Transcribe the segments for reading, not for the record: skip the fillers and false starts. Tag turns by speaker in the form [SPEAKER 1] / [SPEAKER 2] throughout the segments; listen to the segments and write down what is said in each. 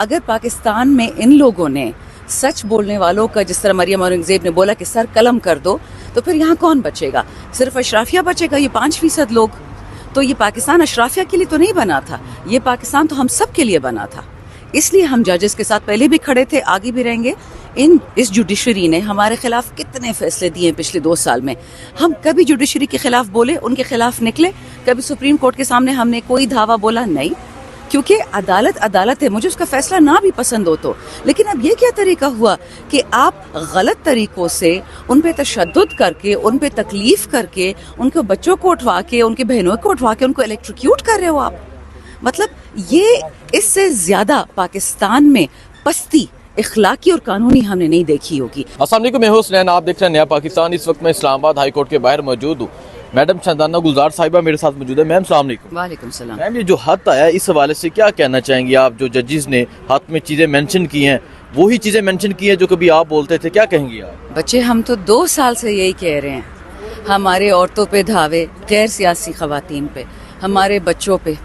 [SPEAKER 1] अगर पाकिस्तान में इन लोगों ने सच बोलने वालों का, जिस तरह मरियम औरंगजेब ने बोला कि सर कलम कर दो, तो फिर यहाँ कौन बचेगा? सिर्फ अशराफिया बचेगा, ये 5% लोग। तो ये पाकिस्तान अशराफिया के लिए तो नहीं बना था, ये पाकिस्तान तो हम सब के लिए बना था। इसलिए हम जजेस के साथ पहले भी खड़े थे, आगे भी रहेंगे। इस जुडिशरी ने हमारे खिलाफ कितने फैसले दिए पिछले 2 साल में। हम कभी जुडिशरी के खिलाफ बोले, उनके खिलाफ निकले? कभी सुप्रीम कोर्ट के सामने हमने कोई धावा बोला? नहीं, क्योंकि अदालत अदालत है, मुझे उसका फैसला ना भी पसंद हो तो। लेकिन अब ये क्या तरीका हुआ कि आप गलत तरीकों से उन पे तशद्दुद करके, उन पे तकलीफ करके, उनके बच्चों को उठवा के, उनकी बहनों को उठवा के उनको इलेक्ट्रोक्यूट कर रहे हो आप। मतलब ये इससे ज़्यादा पाकिस्तान में पस्ती इखलाकी और कानूनी हमने नहीं देखी होगी।
[SPEAKER 2] अस्सलाम वालेकुम, मैं हूं हुसनैन, आप देख रहे हैं नया पाकिस्तान। इस वक्त मैं इस्लामाबाद हाई कोर्ट के बाहर मौजूद हूँ। मैडम शहजादा गुलजार साहिबा मेरे साथ मौजूद है। मैम अस्सलाम वालेकुम।
[SPEAKER 1] वालेकुम सलाम।
[SPEAKER 2] मैम, ये जो हद आया इस हवाले से क्या कहना चाहेंगी आप? जो जजेस ने हाथ में चीज़ें मेंशन की हैं, वही चीज़ें मेंशन की हैं जो कभी आप बोलते थे, क्या कहेंगी आप?
[SPEAKER 1] बच्चे, हम तो 2 साल से यही कह रहे हैं, हमारे औरतों पे धावे, गैर सियासी खवातीन पे, हमारे बच्चों पे।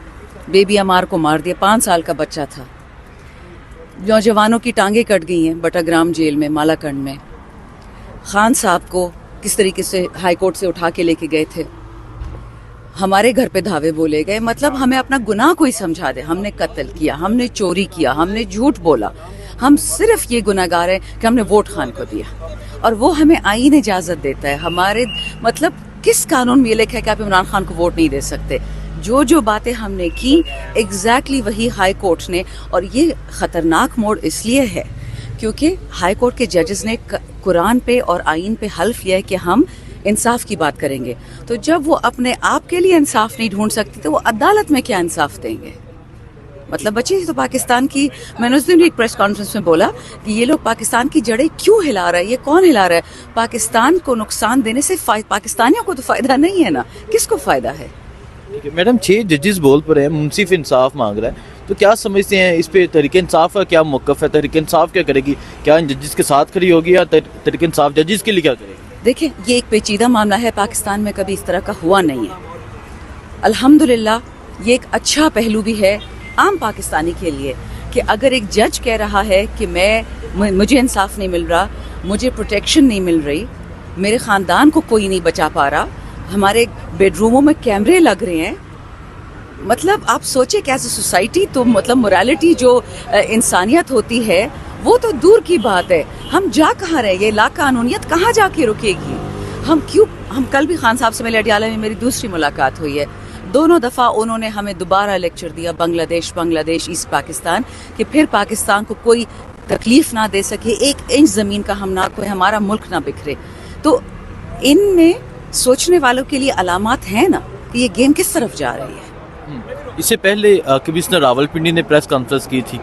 [SPEAKER 1] बेबी अमार को मार दिया, 5 साल का बच्चा था। नौजवानों की टांगें कट गई हैं बटाग्राम जेल में, मालाकंड में। खान साहब को किस तरीके से हाई कोर्ट से उठा के लेके गए थे, हमारे घर पे धावे बोले गए। मतलब हमें अपना गुनाह कोई समझा दे। हमने कत्ल किया, हमने चोरी किया, हमने झूठ बोला, हम सिर्फ ये गुनाहगार हैं कि हमने वोट खान को दिया, और वो हमें आईन इजाज़त देता है। हमारे मतलब किस कानून में ये लिखा है कि आप इमरान खान को वोट नहीं दे सकते? जो बातें हमने की एग्जैक्टली वही हाई कोर्ट ने। और ये ख़तरनाक मोड़ इसलिए है क्योंकि हाई कोर्ट के जजेस ने कुरान पे और आइन पे हल्फ लिया है कि हम इंसाफ की बात करेंगे। तो जब वो अपने आप के लिए इंसाफ नहीं ढूंढ सकते तो वो अदालत में क्या इंसाफ देंगे? मतलब बच्चे, तो पाकिस्तान की, मैंने उस दिन भी एक प्रेस कॉन्फ्रेंस में बोला कि ये लोग पाकिस्तान की जड़ें क्यों हिला रहा है, ये कौन हिला रहा है? पाकिस्तान को नुकसान देने से पाकिस्तानियों को तो फ़ायदा नहीं है ना, किसको फ़ायदा है?
[SPEAKER 2] मैडम, 6 जजेस बोल पर हैं, मुंसिफ इंसाफ मांग रहा है, तो क्या समझते हैं इस पे तहरीक इंसाफ का क्या मौक़िफ़ है? तहरीक इंसाफ क्या करेगी? क्या इन जजेस के साथ खड़ी होगी या तहरीक इंसाफ जजेस के लिए क्या करेगी?
[SPEAKER 1] देखिए, ये एक पेचीदा मामला है, पाकिस्तान में कभी इस तरह का हुआ नहीं है। अल्हम्दुलिल्लाह, ये एक अच्छा पहलू भी है आम पाकिस्तानी के लिए कि अगर एक जज कह रहा है कि मुझे इंसाफ नहीं मिल रहा, मुझे प्रोटेक्शन नहीं मिल रही, मेरे ख़ानदान को कोई नहीं बचा पा रहा, हमारे बेडरूमों में कैमरे लग रहे हैं। मतलब आप सोचिए कैसे सोसाइटी, तो मतलब मोरालिटी जो इंसानियत होती है वो तो दूर की बात है। हम जा कहाँ रहे? ये लाकानूनियत कहाँ जाके रुकेगी? हम कल भी खान साहब से मिले, अडियाला में मेरी दूसरी मुलाकात हुई है। दोनों दफ़ा उन्होंने हमें दोबारा लेक्चर दिया, बांग्लादेश, ईस्ट पाकिस्तान, कि फिर पाकिस्तान को कोई तकलीफ ना दे सके, 1 इंच ज़मीन का हम ना खोए, हमारा मुल्क ना बिखरे। तो इनमें सोचने वालों के लिए अलामात हैं ना कि ये गेम किस तरफ जा रही है।
[SPEAKER 2] इससे पहले कमिश्नर रावलपिंडी ने प्रेस कॉन्फ्रेंस की थी।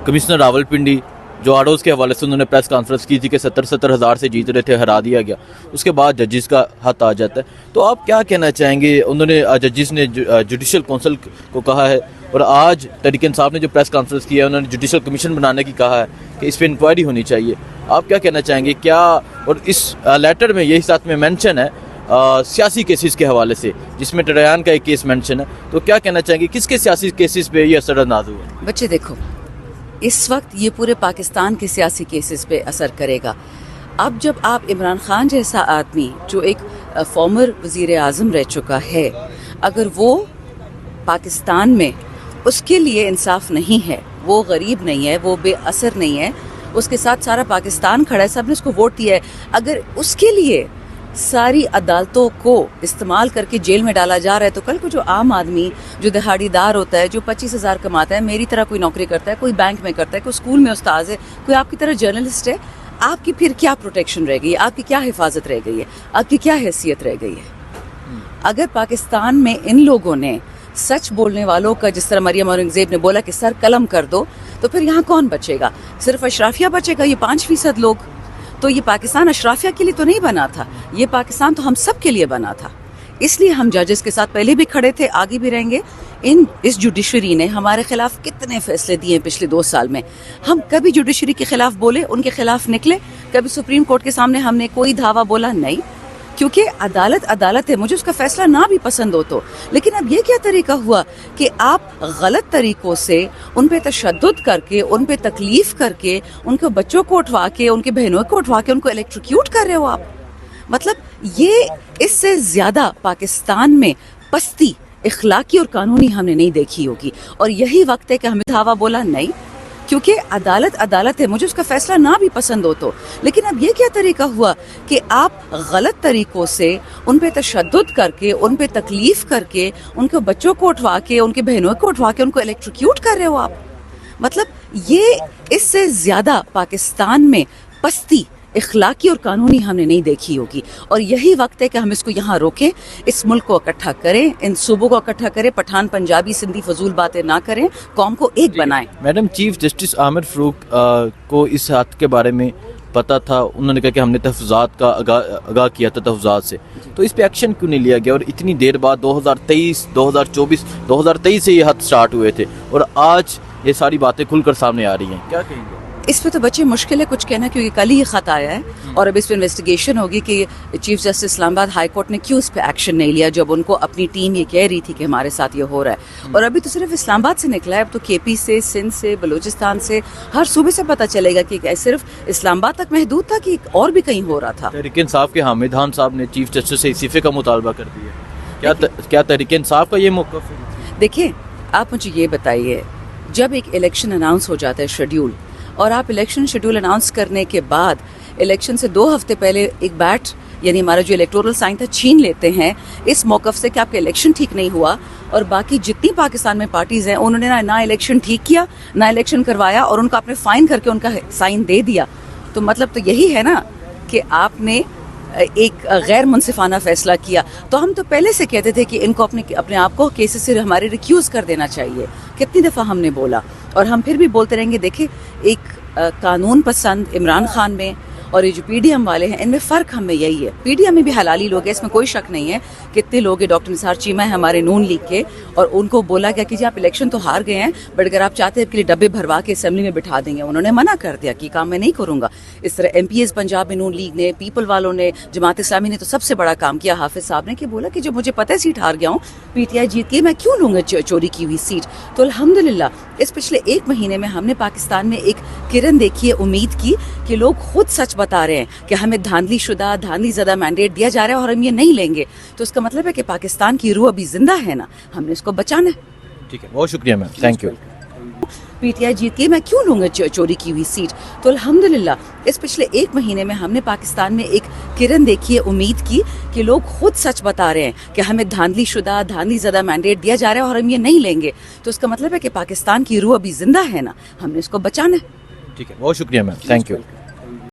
[SPEAKER 2] कमिश्नर रावलपिंडी जो आड़ोस के हवाले से उन्होंने प्रेस कॉन्फ्रेंस की थी कि 70 हज़ार से जीत रहे थे, हरा दिया गया। उसके बाद जजेस का हाथ आ जाता है। तो आप क्या कहना चाहेंगे? उन्होंने जजेस ने जुडिशल कौंसिल को कहा है, और आज तहरीक इंसाफ ने जो प्रेस कॉन्फ्रेंस किया है, उन्होंने जुडिशल कमीशन बनाने की कहा है कि इस पर इंक्वायरी होनी चाहिए। आप क्या कहना चाहेंगे? क्या, और इस लेटर में यही साथ में मेंशन है सियासी केसेस के हवाले से, जिसमें टरयान का एक केस मेंशन है, तो क्या कहना चाहेंगे किसके सियासी केसेस पे ये असर अंदाज हुआ?
[SPEAKER 1] बच्चे देखो, इस वक्त ये पूरे पाकिस्तान के सियासी केसेस पे असर करेगा। अब जब आप इमरान खान जैसा आदमी जो एक फॉर्मर वज़ीर आज़म रह चुका है, अगर वो पाकिस्तान में, उसके लिए इंसाफ नहीं है, वो गरीब नहीं है, वो बेअसर नहीं है, उसके साथ सारा पाकिस्तान खड़ा है, सब ने उसको वोट दिया है, अगर उसके लिए सारी अदालतों को इस्तेमाल करके जेल में डाला जा रहा है, तो कल को जो आम आदमी, जो दिहाड़ीदार होता है, जो 25,000 कमाता है, मेरी तरह कोई नौकरी करता है, कोई बैंक में करता है, कोई स्कूल में उस्ताद है, कोई आपकी तरह जर्नलिस्ट है, आपकी फिर क्या प्रोटेक्शन रह गई है? आपकी क्या हिफाजत रह गई है? आपकी क्या हैसियत रह गई है? अगर पाकिस्तान में इन लोगों ने सच बोलने वालों का, जिस तरह मरियम औरंगजेब ने बोला कि सर कलम कर दो, तो फिर यहाँ कौन बचेगा? सिर्फ अशराफिया बचेगा, ये 5% लोग। तो ये पाकिस्तान अशराफिया के लिए तो नहीं बना था, ये पाकिस्तान तो हम सब के लिए बना था। इसलिए हम जजेस के साथ पहले भी खड़े थे, आगे भी रहेंगे। इस जुडिशरी ने हमारे खिलाफ कितने फैसले दिए पिछले 2 साल में। हम कभी जुडिशरी के खिलाफ बोले, उनके खिलाफ निकले? कभी सुप्रीम कोर्ट के सामने हमने कोई धावा बोला? नहीं, کیونکہ عدالت عدالت ہے, مجھے اس کا فیصلہ نہ بھی پسند ہو تو. لیکن اب یہ کیا طریقہ ہوا کہ آپ غلط طریقوں سے ان پہ تشدد کر کے, ان پہ تکلیف کر کے, ان کے بچوں کو اٹھوا کے, ان کے بہنوں کو اٹھوا کے ان کو الیکٹروکیوٹ کر رہے ہو آپ. مطلب یہ اس سے زیادہ پاکستان میں پستی اخلاقی اور قانونی ہم نے نہیں دیکھی ہوگی. اور یہی وقت ہے کہ ہمیں دھاوا بولا نہیں, کیونکہ عدالت عدالت ہے, مجھے اس کا فیصلہ نہ بھی پسند ہو تو. لیکن اب یہ کیا طریقہ ہوا کہ آپ غلط طریقوں سے ان پہ تشدد کر کے, ان پہ تکلیف کر کے, ان کے بچوں کو اٹھوا کے, ان کے بہنوں کو اٹھوا کے ان کو الیکٹروکیوٹ کر رہے ہو آپ. مطلب یہ اس سے زیادہ پاکستان میں پستی اخلاقی اور قانونی ہم نے نہیں دیکھی ہوگی. اور یہی وقت ہے کہ ہم اس کو یہاں روکیں, اس ملک کو اکٹھا کریں, ان صوبوں کو اکٹھا کریں, پٹھان پنجابی سندھی فضول باتیں نہ کریں, قوم کو ایک بنائیں.
[SPEAKER 2] میڈم, چیف جسٹس عامر فاروق کو اس حادثے کے بارے میں پتہ تھا, انہوں نے کہا کہ ہم نے تحفظات کا آگاہ کیا تھا تحفظات سے, تو اس پہ ایکشن کیوں نہیں لیا گیا؟ اور اتنی دیر بعد 2023 2024 2023 سے یہ حد سٹارٹ ہوئے تھے اور آج یہ ساری باتیں کھل کر سامنے آ رہی ہیں, کیا کہیں گے؟
[SPEAKER 1] اس پہ تو بچے مشکل ہے کچھ کہنا, کیونکہ کل ہی یہ خط آیا ہے اور اب اس پہ انویسٹیگیشن ہوگی کہ چیف جسٹس اسلام آباد ہائی کورٹ نے کیوں اس پہ ایکشن نہیں لیا, جب ان کو اپنی ٹیم یہ کہہ رہی تھی کہ ہمارے ساتھ یہ ہو رہا ہے. اور ابھی تو صرف اسلام آباد سے نکلا ہے, اب تو کے پی سے, سندھ سے, بلوچستان سے, ہر صوبے سے پتہ چلے گا کہ صرف اسلام آباد تک محدود تھا کہ اور بھی کہیں ہو رہا تھا.
[SPEAKER 2] تحریک انصاف کے حامد خان صاحب نے چیف جسٹس سے استعفے کا مطالبہ کر دیا. کیا تحریک انصاف کا یہ موقف ہے؟
[SPEAKER 1] دیکھیں, آپ مجھے یہ بتائیے, جب ایک الیکشن اناؤنس ہو جاتا ہے شیڈیول, اور آپ الیکشن شیڈول اناؤنس کرنے کے بعد الیکشن سے 2 ہفتے پہلے ایک بیٹ یعنی ہمارا جو الیکٹورل سائن تھا چھین لیتے ہیں اس موقف سے کہ آپ کا الیکشن ٹھیک نہیں ہوا, اور باقی جتنی پاکستان میں پارٹیز ہیں انہوں نے نہ الیکشن ٹھیک کیا, نہ الیکشن کروایا, اور ان کا آپ نے فائن کر کے ان کا سائن دے دیا. تو مطلب تو یہی ہے نا کہ آپ نے ایک غیر منصفانہ فیصلہ کیا. تو ہم تو پہلے سے کہتے تھے کہ ان کو اپنے آپ کو کیسز سے ہمارے ریکیوز کر دینا چاہیے. کتنی دفعہ ہم نے بولا, اور ہم پھر بھی بولتے رہیں گے. دیکھیں, ایک قانون پسند عمران خان میں اور یہ جو پی ڈی ایم والے ہیں, ان میں فرق ہم میں یہی ہے. پی ڈی ایم میں بھی حلالی لوگ ہیں, اس میں کوئی شک نہیں ہے. کتنے لوگ ہیں, ڈاکٹر نثار چیمہ ہیں ہمارے نون لیگ کے, اور ان کو بولا گیا کہ جی آپ الیکشن تو ہار گئے ہیں, بٹ اگر آپ چاہتے ہیں کہ ڈبے بھروا کے اسمبلی میں بٹھا دیں گے. انہوں نے منع کر دیا کہ کام میں نہیں کروں گا. اس طرح ایم پی ایز پنجاب میں نون لیگ نے, پیپل والوں نے, جماعت اسلامی نے تو سب سے بڑا کام کیا حافظ صاحب نے, کہ بولا کہ جب مجھے پتہ ہے سیٹ ہار گیا ہوں, پی ٹی آئی جیت کے میں کیوں لوں گا چوری کی ہوئی سیٹ. تو الحمدللہ اس پچھلے 1 مہینے میں ہم نے پاکستان میں ایک کرن دیکھی ہے امید کی, کہ لوگ خود سچ بتا رہے ہیں کہ ہمیں دھاندلی شدہ, دھاندلی زدہ مینڈیٹ دیا جا رہا ہے اور ہم یہ نہیں لیں گے. تو اس کا مطلب ہے کہ پاکستان کی روح ابھی زندہ ہے نا, ہم نے اس کو بچانا ہے.
[SPEAKER 2] ٹھیک ہے, بہت شکریہ ma'am, thank you.
[SPEAKER 1] P T I جیت کے میں کیوں لوں گا چوری کی ہوئی سیٹ. تو الحمدللہ اس پچھلے 1 مہینے میں ہم نے پاکستان میں ایک کرن دیکھی ہے امید کی, کہ لوگ خود سچ بتا رہے ہیں کہ ہمیں دھاندلی شدہ, دھاندلی زدہ مینڈیٹ دیا جا رہا ہے اور ہم یہ نہیں لیں گے. تو اس کا مطلب ہے کہ پاکستان کی روح ابھی زندہ ہے نا, ہم نے اس کو بچانا ہے.
[SPEAKER 2] ٹھیک ہے, بہت شکریہ میم, تھینک یو.